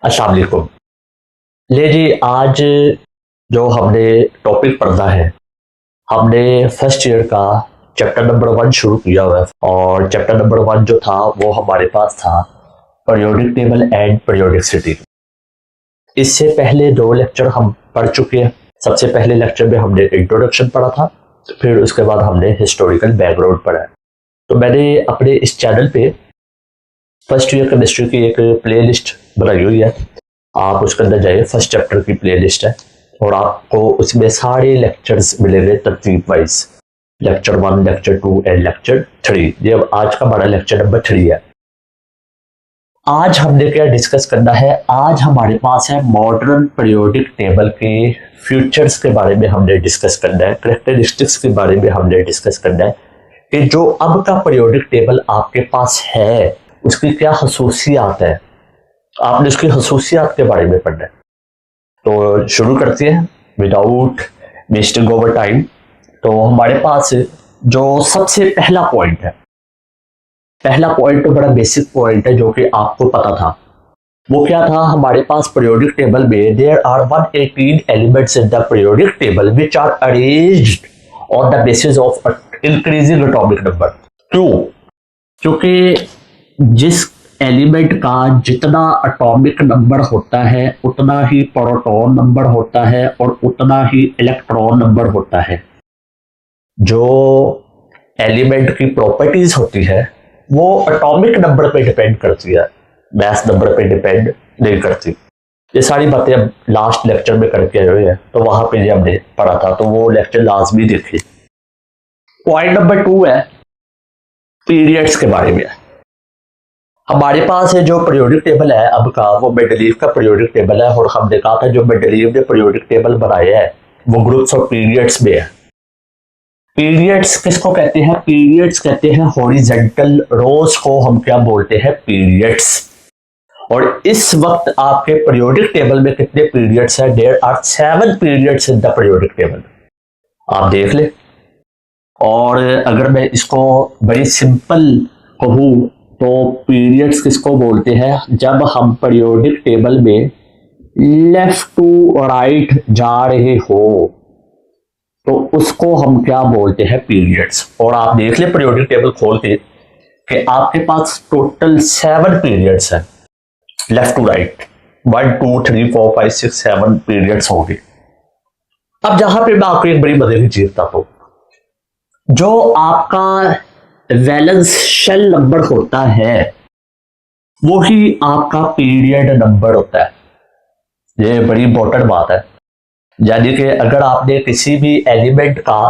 अस्सलाम वालेकुम। ले जी, आज जो हमने टॉपिक पढ़ना है, हमने फर्स्ट ईयर का चैप्टर नंबर 1 शुरू किया हुआ है। और चैप्टर नंबर 1 जो था वो हमारे पास था पीरियोडिक टेबल एंड पीरियोडिसिटी। इससे पहले 2 लेक्चर हम पढ़ चुके हैं। सबसे पहले लेक्चर में हमने इंट्रोडक्शन पढ़ा था, फिर उसके बाद हमने हिस्टोरिकल बैकग्राउंड पढ़ा है। तो मैंने अपने इस चैनल पे फर्स्ट ईयर केमिस्ट्री की एक प्ले लिस्ट बनाई हुई है। आप उसके अंदर जाइए, फर्स्ट चैप्टर की प्लेलिस्ट है और आपको उसमें सारे लेक्चर्स मिलेंगे तरतीब wise, lecture 1, lecture 2 and lecture 3। ये अब आज का हमारा लेक्चर नंबर 3 है। आज हमने क्या डिस्कस करना है? आज हमारे पास है मॉडर्न पीरियोडिक टेबल के फीचर्स के बारे में हमने डिस्कस करना है, कैरेक्टरिस्टिक्स के बारे में हमने डिस्कस करना है कि जो अब का पीरियोडिक टेबल आपके पास है उसकी क्या खसूसियात है। आपने उसकी खसूसियात के बारे में पढ़ना है। तो शुरू करते हैं विदाउट वेस्टिंग ओवर टाइम। तो हमारे पास जो सबसे पहला पॉइंट है, पहला पॉइंट तो बड़ा बेसिक पॉइंट है जो कि आपको पता था। वो क्या था? हमारे पास पीरियोडिक टेबल में there are 118 elements in the periodic table which are arranged on the basis of increasing atomic number. क्यों? क्योंकि जिस एलिमेंट का जितना एटॉमिक नंबर होता है उतना ही प्रोटॉन नंबर होता है और उतना ही इलेक्ट्रॉन नंबर होता है। जो एलिमेंट की प्रॉपर्टीज होती है वो एटॉमिक नंबर पे डिपेंड करती है, मैस नंबर पे डिपेंड नहीं करती। ये सारी बातें हम लास्ट लेक्चर में करके आए हुए हैं, तो वहां पे ये हमने पढ़ा था, तो वो लेक्चर लाजमी देखिए। पॉइंट नंबर 2 है पीरियड्स के बारे में। हमारे पास है जो पीरियोडिक टेबल है अब का, वो मेंडलीव का पीरियोडिक टेबल है। और हमने कहा था जो मेंडलीव ने पीरियोडिक टेबल बनाया है वो ग्रुप्स ऑफ पीरियड्स में है। पीरियड्स किसको कहते हैं? पीरियड्स कहते हैं हॉरिजेंटल रोज को हम क्या बोलते हैं? पीरियड्स। और इस वक्त आपके पीरियोडिक टेबल में कितने पीरियड्स हैं? There are 7 periods in the periodic table. आप देख ले। और अगर मैं इसको बड़ी सिंपल कहूं तो पीरियड्स किसको बोलते हैं? जब हम पीरियोडिक टेबल में लेफ्ट टू राइट जा रहे हो तो उसको हम क्या बोलते हैं? पीरियड्स। और आप देख ले पीरियोडिक टेबल खोल के कि आपके पास टोटल 7 पीरियड्स हैं लेफ्ट टू राइट। 1 2 3 4 5 6 7 पीरियड्स होंगे। अब जहां पे मैं आपको एक बड़ी मजे की चीज बताता हूं, जो आपका वैलेंस शेल नंबर होता है वो ही आपका पीरियड नंबर होता है। ये बड़ी इंपॉर्टेंट बात है। यानी कि अगर आपने किसी भी एलिमेंट का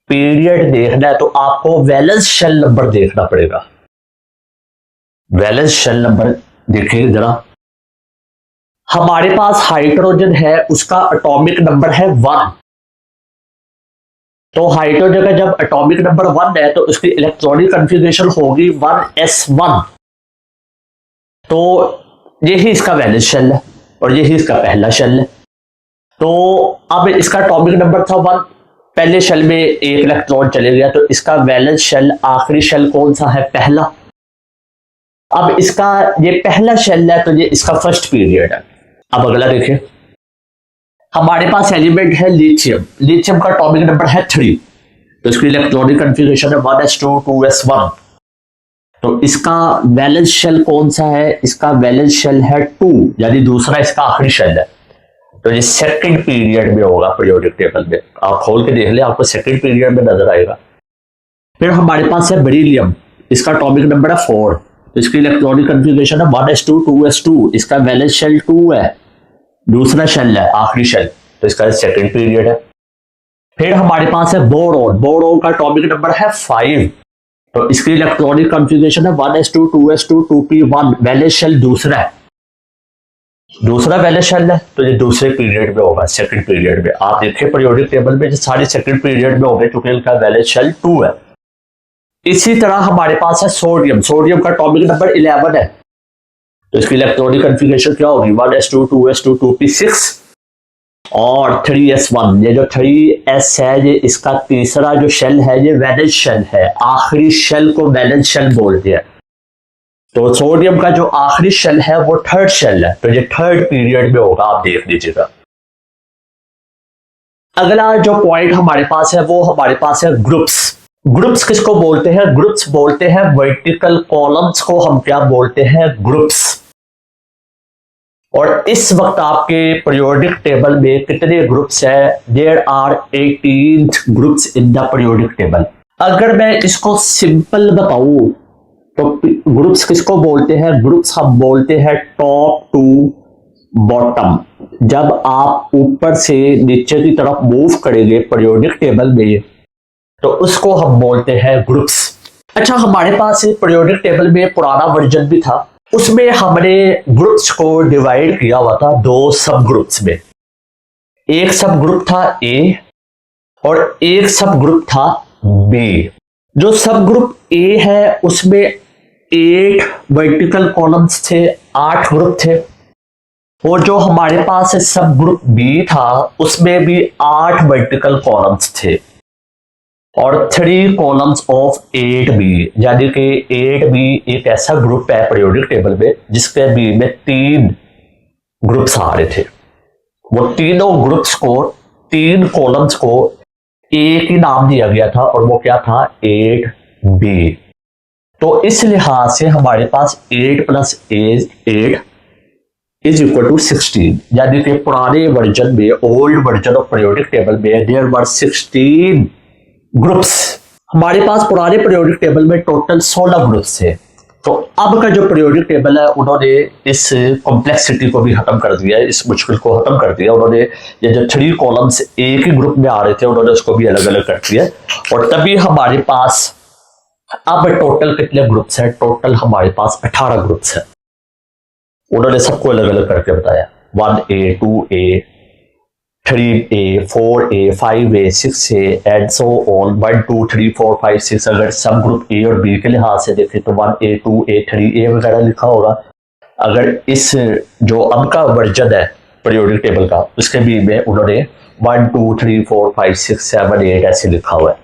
पीरियड देखना है तो आपको वैलेंस शेल नंबर देखना पड़ेगा। वैलेंस शेल नंबर देखिए जरा। हमारे पास हाइड्रोजन है, उसका एटॉमिक नंबर है 1। तो हाइड्रोजन का जब एटॉमिक नंबर 1 है तो उसकी इलेक्ट्रॉनिक कॉन्फ़िगरेशन होगी 1s1। तो यही इसका वैलेंस शेल है और यही इसका पहला शेल है। तो अब इसका एटॉमिक नंबर था 1, पहले शेल में एक इलेक्ट्रॉन चले गया, तो इसका वैलेंस शेल आखिरी शेल कौन सा है? पहला। अब इसका ये पहला शेल है तो ये इसका फर्स्ट पीरियड है। अब अगला देखिए, हमारे पास एलिमेंट है लिथियम। लिथियम का एटॉमिक नंबर है 3, तो इसकी इलेक्ट्रॉनिक कॉन्फ़िगरेशन है 1s2 2s1। तो इसका वैलेंस शेल कौन सा है? इसका वैलेंस शेल है 2, यानी दूसरा इसका आखिरी शेल है। तो ये सेकंड पीरियड में होगा पीरियोडिक टेबल में। आप खोल के देख ले, आपको सेकंड पीरियड में नजर आएगा। फिर हमारे पास है बेरिलियम, इसका एटॉमिक नंबर है 4, तो इसकी इलेक्ट्रॉनिक कॉन्फ़िगरेशन है 1s2 2s2। इसका वैलेंस शेल 2 है, दूसरा शेल है आखिरी शेल, तो इसका सेकंड पीरियड है। फिर हमारे पास है बोरोन। बोरोन का एटॉमिक नंबर है 5, तो इसकी इलेक्ट्रॉनिक कॉन्फ़िगरेशन है 1s2 2s2 2p1। Valence shell दूसरा है, दूसरा वैलेंस शेल है, तो ये दूसरे पीरियड में होगा, सेकंड पीरियड में। आप देखिए पीरियोडिक टेबल में जो सारे सेकंड पीरियड में होंगे क्योंकि इनका वैलेंस शेल 2 है। इसी तरह हमारे पास है सोडियम। सोडियम का एटॉमिक नंबर 11 है, तो इसकी इलेक्ट्रॉनिक कॉन्फ़िगरेशन क्या होगी? 1s2 2s2 2p6 और 3s1। ये जो 3s है ये इसका तीसरा जो शेल है, ये वैलेंस शेल है। आखिरी शेल को वैलेंस शेल बोलते हैं। तो सोडियम का जो आखिरी शेल है वो थर्ड शेल है, तो ये थर्ड पीरियड में होगा, आप देख लीजिएगा। अगला जो पॉइंट हमारे पास है वो हमारे पास है ग्रुप्स। ग्रुप्स किसको बोलते हैं? ग्रुप्स बोलते हैं वर्टिकल कॉलम्स को हम क्या बोलते हैं? ग्रुप्स। और इस वक्त आपके पीरियोडिक टेबल में कितने ग्रुप्स है? There are 18 groups in the periodic table. अगर मैं इसको सिंपल बताऊं तो ग्रुप्स किसको बोलते हैं? ग्रुप्स हम बोलते हैं टॉप टू बॉटम। जब आप ऊपर से नीचे की तरफ मूव करेंगे पीरियोडिक टेबल में तो उसको हम बोलते हैं ग्रुप्स। अच्छा, हमारे पास पीरियोडिक टेबल में पुराना वर्जन भी था, उसमें हमने ग्रुप्स को डिवाइड किया हुआ था दो सब ग्रुप्स में। एक सब ग्रुप था ए और एक सब ग्रुप था बी। जो सब ग्रुप ए है उसमें 8 वर्टिकल कॉलम्स थे, 8 ग्रुप थे। और जो हमारे पास सब ग्रुप बी था उसमें भी 8 वर्टिकल कॉलम्स थे और 3 कॉलम्स ऑफ 8b, यानी कि 8b एक ऐसा ग्रुप है पीरियोडिक टेबल में जिसके बी में 3 ग्रुप्स आ रहे थे। वो तीनों ग्रुप्स को, 3 कॉलम्स को एक ही नाम दिया गया था और वो क्या था? 8b। तो इस लिहाज से हमारे पास 8 + 8 इज इक्वल टू 16, यानी कि पुराने वर्जन में, old version of periodic table में देयर वर 16 ग्रुप्स। हमारे पास पुराने पीरियोडिक टेबल में टोटल 16 ग्रुप्स थे। तो अब का जो पीरियोडिक टेबल है उन्होंने इस कॉम्प्लेक्सिटी को भी खत्म कर दिया है, इस मुश्किल को खत्म कर दिया उन्होंने। ये जो 3 कॉलम्स एक ही ग्रुप में आ रहे थे उन्होंने उसको भी अलग अलग कर दिया और तभी हमारे पास अब टोटल कितने ग्रुप्स हैं? टोटल हमारे पास 18 ग्रुप्स हैं। उन्होंने सबको अलग अलग करके बताया, 1a 2a 3a 4a 5a 6a and so on, 1 2 3 4 5 6। अगर सब ग्रुप ए और बी के लिहाज से देखें तो 1a 2a 3a वगैरह लिखा होगा। अगर इस जो अब का वर्जन है पीरियोडिक टेबल का उसके बी में उन्होंने 1 2 3 4 5 6 7 8 ऐसे लिखा हुआ है।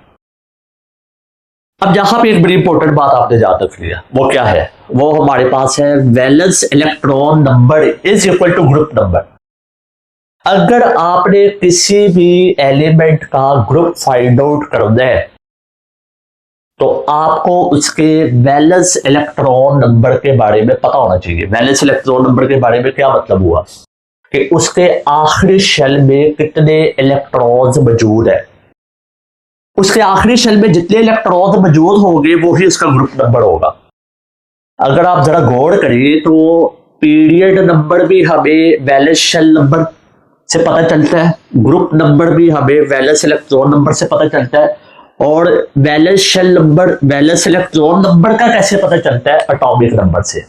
अब यहां पे एक बड़ी इंपॉर्टेंट बात आपने याद रख लिया, वो क्या है? वो हमारे पास है valence electron number is equal to group number. अगर आपने किसी भी एलिमेंट का ग्रुप फाइंड आउट करना है तो आपको उसके वैलेंस इलेक्ट्रॉन नंबर के बारे में पता होना चाहिए। वैलेंस इलेक्ट्रॉन नंबर के बारे में क्या मतलब हुआ कि उसके आखिरी शेल में कितने इलेक्ट्रॉन्स मौजूद है। उसके आखिरी शेल में जितने इलेक्ट्रॉन्स मौजूद होंगे वो ही उसका ग्रुप नंबर होगा। अगर आप जरा गौर करिए तो पीरियड नंबर भी हमें वैलेंस शेल नंबर से पता चलता है, ग्रुप नंबर भी हमें वैलेंस इलेक्ट्रॉन नंबर से पता चलता है, और valence shell number, valence electron number का कैसे पता चलता है? एटॉमिक नंबर से।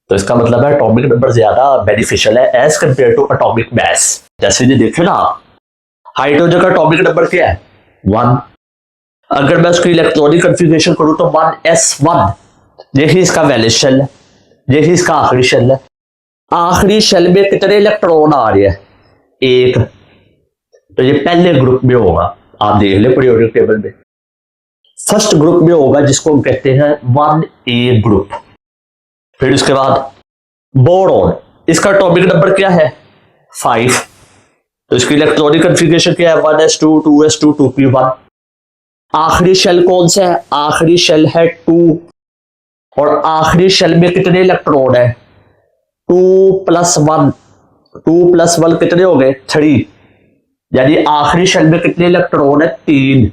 तो इसका मतलब है एटॉमिक नंबर ज्यादा बेनिफिशियल है as compare to atomic mass. जैसे ये देखे ना, हाइड्रोजन का एटॉमिक नंबर क्या है? 1। अगर मैं उसकी इलेक्ट्रॉनिक कॉन्फ़िगरेशन करूं तो 1s1, यही इसका वैलेंस शेल है, यही इसका आखिरी शेल है। आखिरी शेल में कितने इलेक्ट्रॉन आ रहे हैं? 1। तो ये पहले ग्रुप में होगा, आप देख ले पीरियोडिक टेबल में फर्स्ट ग्रुप में होगा जिसको हम कहते हैं 1a ग्रुप। फिर उसके बाद बोरॉन, इसका एटॉमिक नंबर क्या है? 5। तो इसकी इलेक्ट्रॉनिक कॉन्फ़िगरेशन क्या है? 1s2 2s2 2p1। आखिरी शेल कौन सा है? आखिरी शेल है 2 और आखिरी शेल में कितने इलेक्ट्रॉन है? 2 + 1, 2 + 1 कितने हो गए? 3। यानी आखिरी शेल में कितने इलेक्ट्रॉन है? 3।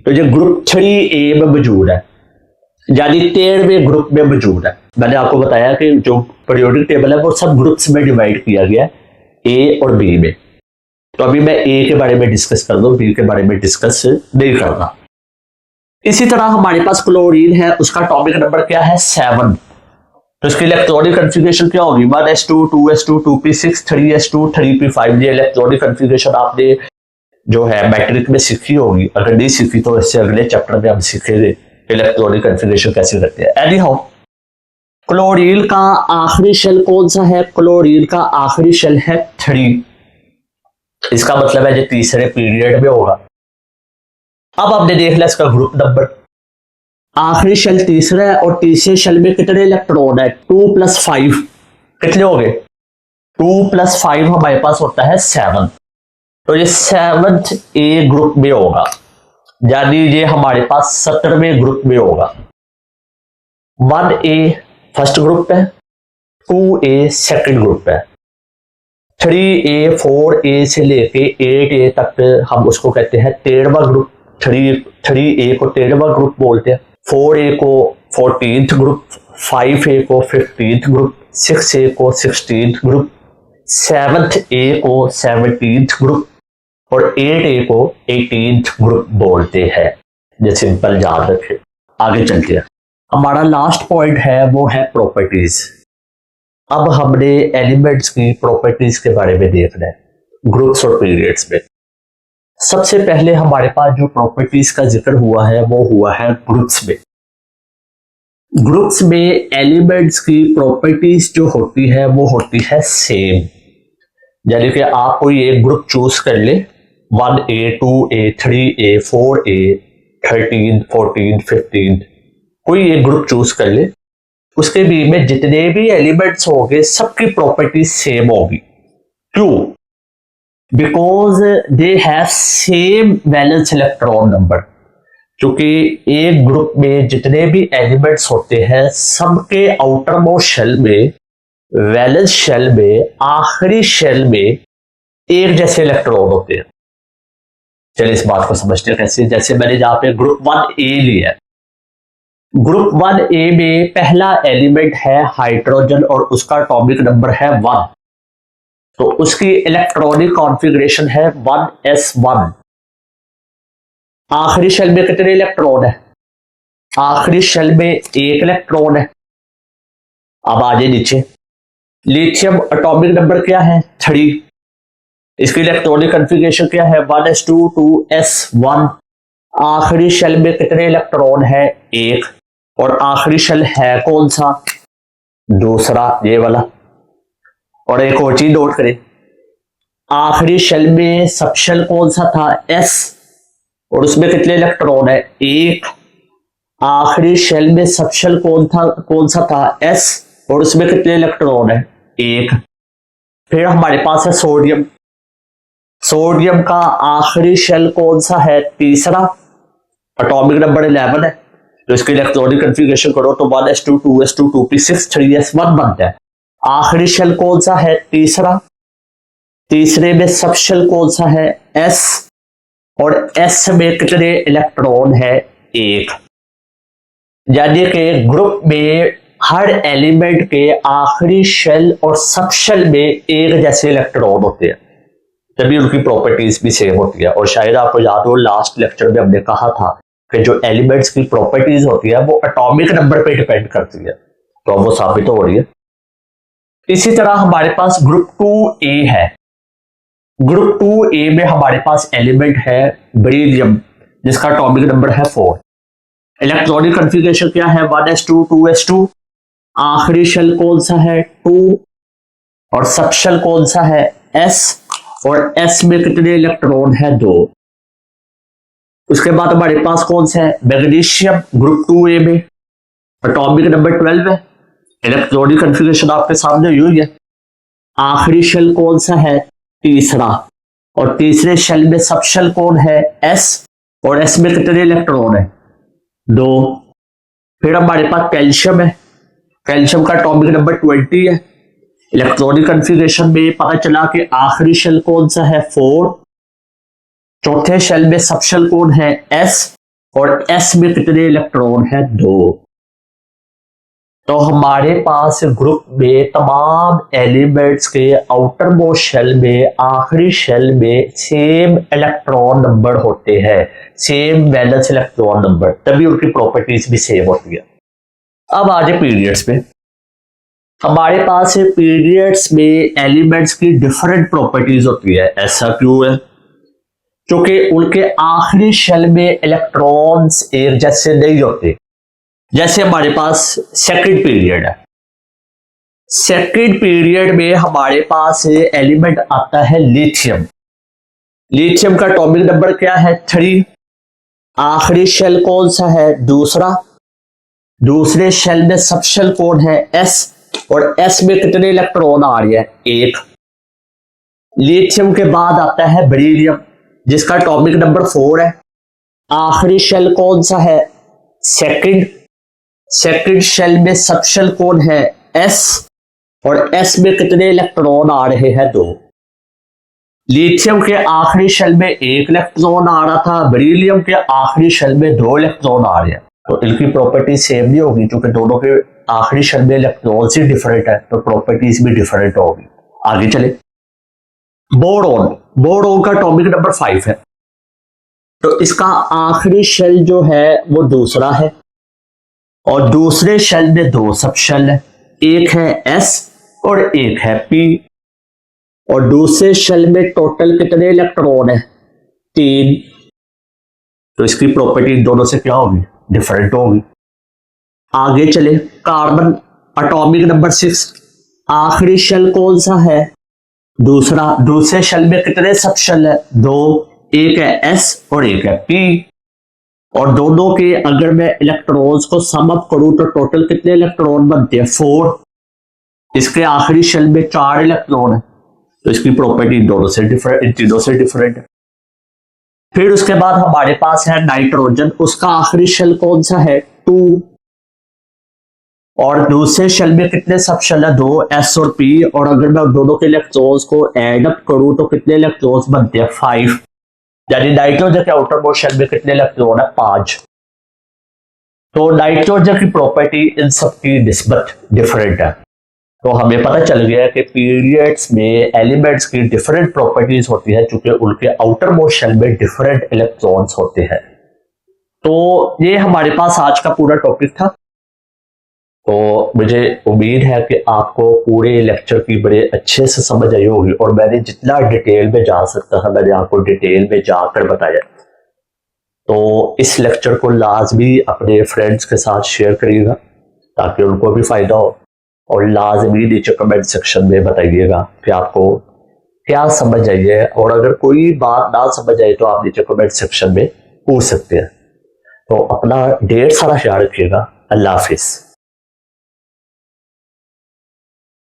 तो ये ग्रुप 3a में मौजूद है, यानी 13वें ग्रुप में मौजूद है। मैंने आपको बताया कि जो पीरियोडिक टेबल है वो सब ग्रुप्स में डिवाइड किया गया है, ए और बी में। तो अभी मैं ए के बारे में डिस्कस कर दूं, बी के बारे में डिस्कस नहीं करना। इसी तरह हमारे पास क्लोरीन है, उसका एटॉमिक नंबर क्या है? 7। तो इसकी इलेक्ट्रॉनिक कॉन्फ़िगरेशन क्या होगी? 1s2 2s2 2p6 3s2 3p5। ये इलेक्ट्रॉनिक कॉन्फ़िगरेशन आपने जो है मैट्रिक में सीखी होगी, अगर नहीं सीखी तो इससे अगले चैप्टर में हम सीखेंगे इलेक्ट्रॉनिक कॉन्फ़िगरेशन कैसे करते हैं। एनी हाउ, क्लोरीन का आखिरी शेल कौन सा है? क्लोरीन का आखिरी शेल है 3। इसका मतलब है ये तीसरे पीरियड में होगा। अब आपने देख लिया इसका ग्रुप नंबर। आखिरी शेल तीसरा है और तीसरे शेल में कितने इलेक्ट्रॉन है? 2+5 कितने हो गए? 2+5 हमारे पास होता है 7। तो ये 7th ए ग्रुप में होगा, यानी ये हमारे पास 17वें ग्रुप में होगा। 1A फर्स्ट ग्रुप है, 2A सेकंड ग्रुप है, 3A 4A से लेके 8A तक हम उसको कहते हैं 13वां ग्रुप। 3A को 13वां ग्रुप बोलते हैं, 4A को 14th ग्रुप, 5A को 15th ग्रुप, 6A को 16th ग्रुप, 7th A को 17th ग्रुप और 8A को 18th ग्रुप बोलते हैं। ये सिंपल याद रखें। आगे चलते हैं, हमारा लास्ट पॉइंट है वो है प्रॉपर्टीज। अब हमने एलिमेंट्स की प्रॉपर्टीज के बारे में देखना है ग्रुप्स और पीरियड्स में। सबसे पहले हमारे पास जो प्रॉपर्टीज का जिक्र हुआ है वो हुआ है ग्रुप्स में। ग्रुप्स में एलिमेंट्स की प्रॉपर्टीज जो होती है वो होती है सेम, यानी कि आप कोई एक ग्रुप चूज कर ले, 1A 2A 3A 4A 13 14 15 कोई एक ग्रुप चूज कर ले, उसके बीच में जितने भी एलिमेंट्स होंगे सबकी प्रॉपर्टी सेम होगी। क्यों? Because they have same valence electron number. क्योंकि एक ग्रुप में जितने भी एलिमेंट्स होते हैं सबके आउटर मोस्ट शेल में, वैलेंस शेल में, आखिरी शेल में एक जैसे इलेक्ट्रॉन होते हैं। चलिए इस बात को समझते हैं कैसे। जैसे मैंने यहां पे ग्रुप 1A लिया है, ग्रुप 1A में पहला एलिमेंट है हाइड्रोजन और उसका एटॉमिक नंबर है 1, तो उसकी इलेक्ट्रॉनिक कॉन्फ़िगरेशन है 1s1। आखिरी शेल में कितने इलेक्ट्रॉन है? आखिरी शेल में एक इलेक्ट्रॉन है। अब आ जाए नीचे, लिथियम एटॉमिक नंबर क्या है? 3, इसकी इलेक्ट्रॉनिक कॉन्फ़िगरेशन क्या है? 1s2 2s1। आखिरी शेल में कितने इलेक्ट्रॉन है? 1, और आखिरी शेल है कौन सा? दूसरा, ये वाला। और एक और चीज नोट करें, आखिरी शेल में सब शेल कौन सा था? S, और उसमें कितने इलेक्ट्रॉन है? 1। आखिरी शेल में सब शेल कौन सा था? S, और उसमें कितने इलेक्ट्रॉन है? 1। फिर हमारे पास है सोडियम। सोडियम का आखिरी शेल कौन सा है? तीसरा, एटॉमिक नंबर 11 है, तो इसकी इलेक्ट्रॉनिक कॉन्फ़िगरेशन करो तो 1s2 2s2 2p6 3s1 बनता है। आखिरी शेल कौन सा है? तीसरा। तीसरे में सब शेल कौन सा है? S, और S में कितने इलेक्ट्रॉन है? 1। यानी कि ग्रुप में हर एलिमेंट के आखिरी शेल और सब शेल में एक जैसे इलेक्ट्रॉन होते हैं, तभी उनकी प्रॉपर्टीज भी सेम होती है। और शायद आपको याद हो लास्ट लेक्चर में हमने कहा था कि जो एलिमेंट्स की प्रॉपर्टीज होती है वो एटॉमिक नंबर पे डिपेंड करती है, तो अब वो साबित हो रही है। इसी तरह हमारे पास ग्रुप 2A है। ग्रुप 2A में हमारे पास एलिमेंट है बेरिलियम, जिसका एटॉमिक नंबर है 4। इलेक्ट्रॉनिक कॉन्फ़िगरेशन क्या है? 1s2 2s2। आखिरी शेल कौन सा है? 2, और सब शेल कौन सा है? S, और S में कितने इलेक्ट्रॉन है? 2। उसके बाद हमारे पास कौन सा है? मैग्नीशियम, ग्रुप 2A में एटॉमिक नंबर 12 है। इलेक्ट्रॉनिक कॉन्फ़िगरेशन आपके सामने हुई है। आखिरी शेल कौन सा है? तीसरा, और तीसरे शेल में सब शेल कौन है? S, और S में कितने इलेक्ट्रॉन है? 2। फिर हमारे पास कैल्शियम है। कैल्शियम का एटॉमिक नंबर 20 है। इलेक्ट्रॉनिक कॉन्फ़िगरेशन में पता चला कि आखिरी शेल कौन सा है? 4। चौथे शेल में सब शेल कौन है? S, और S में कितने इलेक्ट्रॉन है? 2। तो हमारे पास ग्रुप में तमाम एलिमेंट्स के आउटर मोस्ट शेल में, आखिरी शेल में सेम इलेक्ट्रॉन नंबर होते हैं, सेम वैलेंस इलेक्ट्रॉन नंबर, तभी उनकी प्रॉपर्टीज भी सेम होती है। अब आ जाए पीरियड्स में। हमारे पास पीरियड्स में एलिमेंट्स की डिफरेंट प्रॉपर्टीज होती है। ऐसा क्यों है? क्योंकि उनके आखिरी शेल में इलेक्ट्रॉन्स एक जैसे नहीं होते। जैसे हमारे पास सेकंड पीरियड है, सेकंड पीरियड में हमारे पास एलिमेंट आता है लिथियम। लिथियम का एटॉमिक नंबर क्या है? 3। आखिरी शेल कौन सा है? दूसरा, दूसरे शेल में सब शेल कौन है, एस, और एस में कितने इलेक्ट्रॉन आ रही है, एक। लिथियम के बाद आता है बेरिलियम जिसका एटॉमिक नंबर 4 है। आखिरी शेल कौन सा है, सेकंड। सेकंड शेल में सब शेल कौन है, एस, और एस में कितने इलेक्ट्रॉन आ रहे हैं, 2। लिथियम के आखिरी शेल में 1 इलेक्ट्रॉन आ रहा था, बेरिलियम के आखिरी शेल में 2 इलेक्ट्रॉन आ रहे हैं। तो इनकी प्रॉपर्टी सेम नहीं होगी क्योंकि दोनों के आखिरी शेल में इलेक्ट्रॉन ही डिफरेंट है, तो प्रॉपर्टीज भी डिफरेंट होगी। आगे चले, बोरोन। बोरोन का एटॉमिक नंबर 5 है, तो इसका आखिरी शेल जो है वो दूसरा है, और दूसरे शेल में 2 सब शेल है, एक है एस और एक है पी। और दूसरे शेल में टोटल कितने इलेक्ट्रॉन है, 3। तो इसकी प्रॉपर्टी दोनों से क्या होगी, डिफरेंट होगी। आगे चले, कार्बन एटॉमिक नंबर 6, आखिरी शेल कौन सा है, दूसरा। दूसरे शेल में कितने सब शेल है, 2, एक है एस और एक है पी। और दोनों के अगर मैं इलेक्ट्रॉन्स को सम अप करूं तो टोटल कितने इलेक्ट्रॉन बनते हैं, 4। इसके आखिरी शेल में 4 इलेक्ट्रॉन है, तो इसकी प्रॉपर्टी दोनों से डिफरेंट, इन तीनों से डिफरेंट है। फिर उसके बाद हमारे पास है नाइट्रोजन, उसका आखिरी शेल कौन सा है, 2। और दूसरे शेल में कितने सब शेल है, 2, एस और पी। और अगर मैं दोनों के इलेक्ट्रॉन्स को ऐड अप करूं तो कितने इलेक्ट्रॉन्स बनते हैं, 5। यानी नाइट्रोजन के आउटर मोस्ट शेल में कितने इलेक्ट्रॉन है, 5। तो नाइट्रोजन की प्रॉपर्टी इन सब की निस्बत डिफरेंट है। तो हमें पता चल गया है कि पीरियड्स में एलिमेंट्स की डिफरेंट प्रॉपर्टीज होती है क्योंकि उनके आउटर मोस्ट शेल में डिफरेंट इलेक्ट्रॉन्स होते हैं। तो ये हमारे पास आज का पूरा टॉपिक था। तो मुझे उम्मीद है कि आपको पूरे लेक्चर की बड़े अच्छे से समझ आई होगी, और मैंने जितना डिटेल में जा सकता था मैंने आपको डिटेल में जाकर बताया। तो इस लेक्चर को लाजमी अपने फ्रेंड्स के साथ शेयर करिएगा ताकि उनको भी फायदा हो, और लाजमी नीचे कमेंट सेक्शन में बताइएगा कि आपको क्या समझ आई है, और अगर कोई बात ना समझ आए तो आप नीचे कमेंट सेक्शन में पूछ सकते हैं। तो अपना ढेर सारा ख्याल रखिएगा। अल्लाह हाफिज।